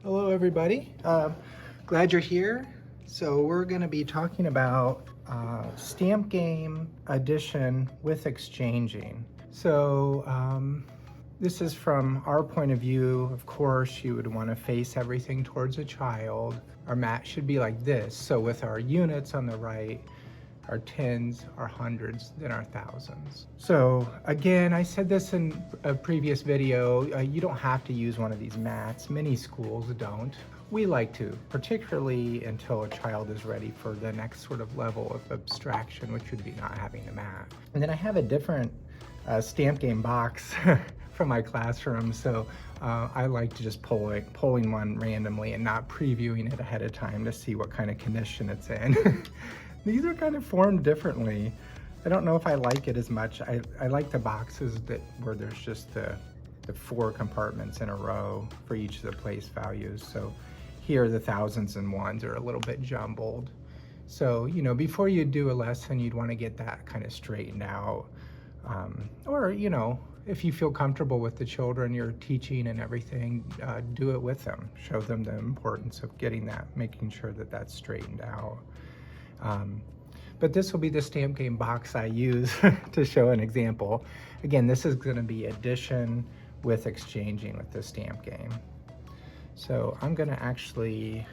Hello everybody, glad you're here. So we're going to be talking about stamp game addition with exchanging. So this is from our point of view. Of course, you would want to face everything towards a child. Our mat should be like this. So with our units on the right, our tens, our hundreds, then our thousands. So again, I said this in a previous video, you don't have to use one of these mats. Many schools don't. We like to, particularly until a child is ready for the next sort of level of abstraction, which would be not having a mat. And then I have a different stamp game box from my classroom, so I like to just pulling one randomly and not previewing it ahead of time to see what kind of condition it's in. These are kind of formed differently. I don't know if I like it as much. I like the boxes where there's just the 4 compartments in a row for each of the place values. So here the thousands and ones are a little bit jumbled. So, you know, before you do a lesson, you'd want to get that kind of straightened out. Or, you know, if you feel comfortable with the children you're teaching and everything, do it with them. Show them the importance of getting that, making sure that that's straightened out. But this will be the stamp game box I use to show an example. Again, this is going to be addition with exchanging with the stamp game. So I'm going to actually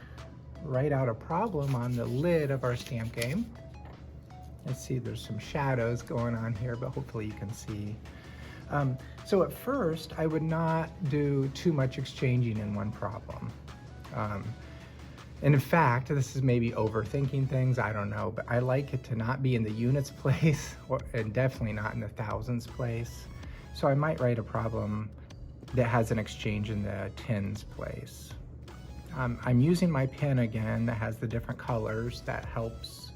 write out a problem on the lid of our stamp game. Let's see, there's some shadows going on here, but hopefully you can see. So at first, I would not do too much exchanging in one problem. And in fact, this is maybe overthinking things, I don't know, but I like it to not be in the units place and definitely not in the thousands place. So I might write a problem that has an exchange in the tens place. I'm using my pen again that has the different colors. That helps.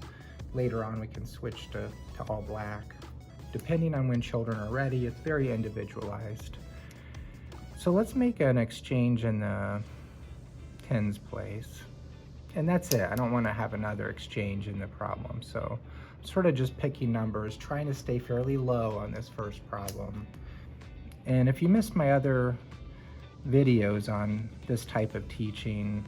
Later on we can switch to all black. Depending on when children are ready, it's very individualized. So let's make an exchange in the tens place. And that's it. I don't want to have another exchange in the problem. So I'm sort of just picking numbers, trying to stay fairly low on this first problem. And if you missed my other videos on this type of teaching,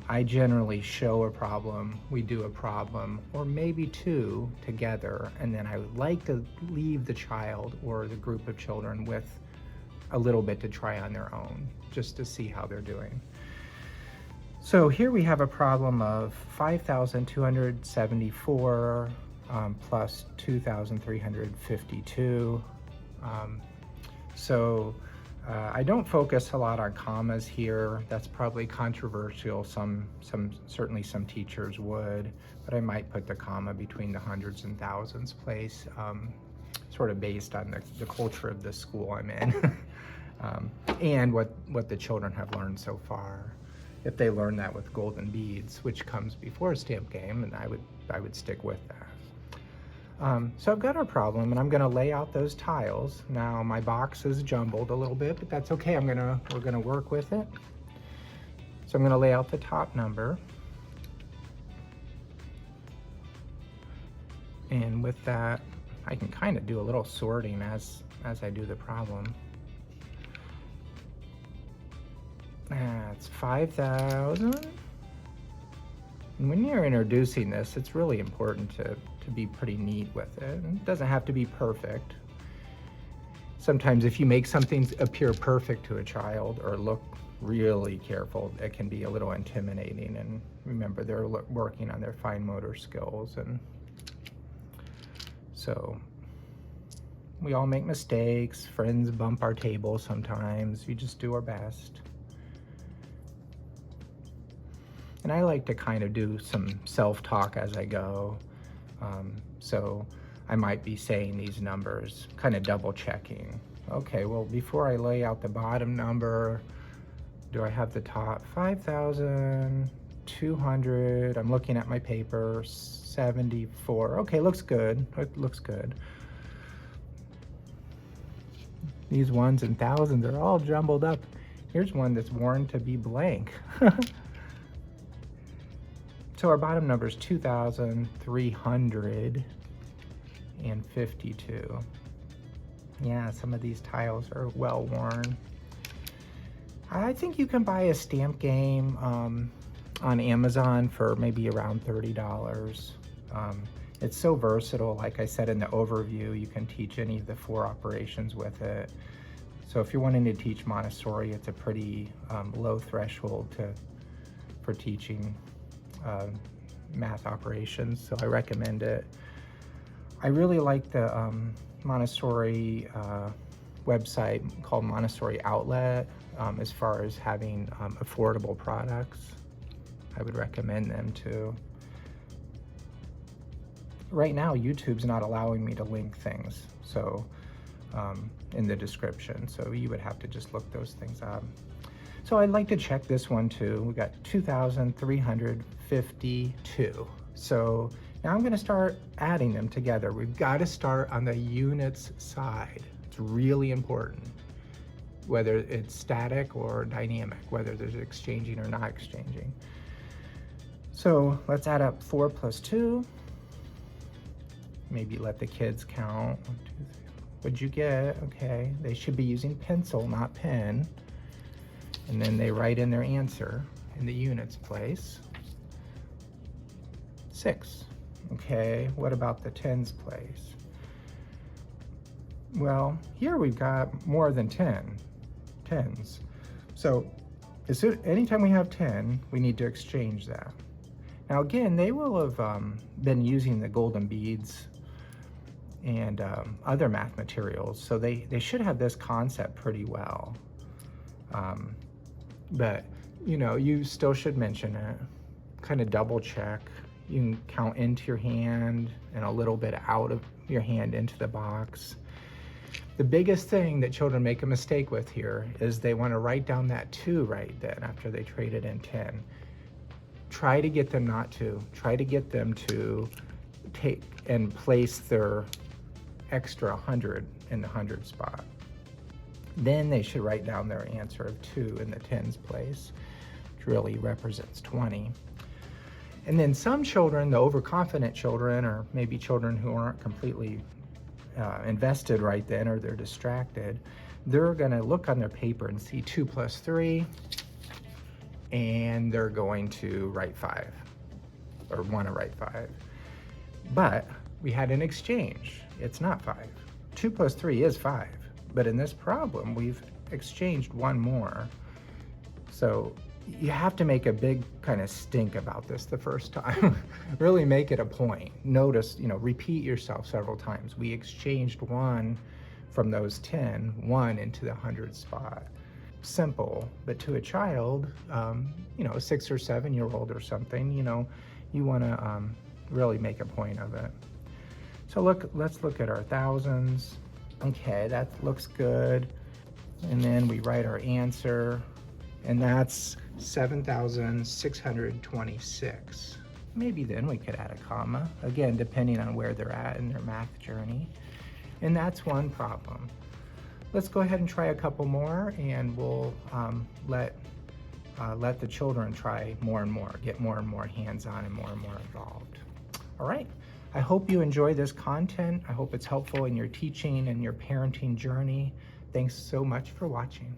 I generally show a problem, we do a problem, or maybe 2 together, and then I would like to leave the child or the group of children with a little bit to try on their own, just to see how they're doing. So here we have a problem of 5,274 plus 2,352. I don't focus a lot on commas here. That's probably controversial. Certainly some teachers would, but I might put the comma between the hundreds and thousands place, sort of based on the culture of the school I'm in, and what the children have learned so far. If they learn that with golden beads, which comes before a stamp game, and I would stick with that. So I've got our problem, and I'm going to lay out those tiles. Now my box is jumbled a little bit, but that's okay. We're going to work with it. So I'm going to lay out the top number, and with that, I can kind of do a little sorting as I do the problem. That's 5,000. And when you're introducing this, it's really important to be pretty neat with it. It doesn't have to be perfect. Sometimes if you make something appear perfect to a child or look really careful, it can be a little intimidating. And remember, they're working on their fine motor skills. And so we all make mistakes. Friends bump our table sometimes. We just do our best. And I like to kind of do some self-talk as I go. So I might be saying these numbers, kind of double checking. Okay, well, before I lay out the bottom number, do I have the top? 5,200, I'm looking at my paper, 74. Okay, looks good, it looks good. These ones and thousands are all jumbled up. Here's one that's worn to be blank. So our bottom number is 2,352. Yeah, some of these tiles are well worn. I think you can buy a stamp game on Amazon for maybe around $30. It's so versatile. Like I said in the overview, you can teach any of the 4 operations with it. So if you're wanting to teach Montessori, it's a pretty low threshold for teaching math operations, so I recommend it. I really like the Montessori website called Montessori Outlet as far as having affordable products. I would recommend them too. Right now, YouTube's not allowing me to link things, so in the description, so you would have to just look those things up. So I'd like to check this one too. We got 2,352. So now I'm going to start adding them together. We've got to start on the units side. It's really important, whether it's static or dynamic, whether there's exchanging or not exchanging. So let's add up 4 plus 2. Maybe let the kids count. 1, 2, 3. What'd you get? Okay, they should be using pencil, not pen. And then they write in their answer in the units place. 6. Okay, what about the tens place? Well, here we've got more than 10 tens. So anytime we have 10, we need to exchange that. Now again, they will have been using the golden beads and other math materials, so they should have this concept pretty well. But you know, you still should mention it, kind of double check. You can count into your hand and a little bit out of your hand into the box. The biggest thing that children make a mistake with here is they want to write down that 2 right then after they traded in 10. Try to get them not to. Try to get them to take and place their extra 100 in the 100 spot. Then they should write down their answer of 2 in the tens place, which really represents 20. And then some children, the overconfident children, or maybe children who aren't completely invested right then, or they're distracted, they're gonna look on their paper and see 2 plus 3, and they're going to write 5, or wanna write 5. But we had an exchange. It's not 5. 2 plus 3 is 5. But in this problem, we've exchanged 1 more. So you have to make a big kind of stink about this the first time. Really make it a point. Notice, repeat yourself several times. We exchanged 1 from those 10, 1 into the 100 spot. Simple, but to a child, a 6 or 7 year old or something, you want to really make a point of it. So let's look at our thousands. Okay, that looks good. And then we write our answer, and that's 7,626. Maybe then we could add a comma, again, depending on where they're at in their math journey. And that's one problem. Let's go ahead and try a couple more, and we'll let the children try more and more, get more and more hands-on and more involved. All right. I hope you enjoy this content. I hope it's helpful in your teaching and your parenting journey. Thanks so much for watching.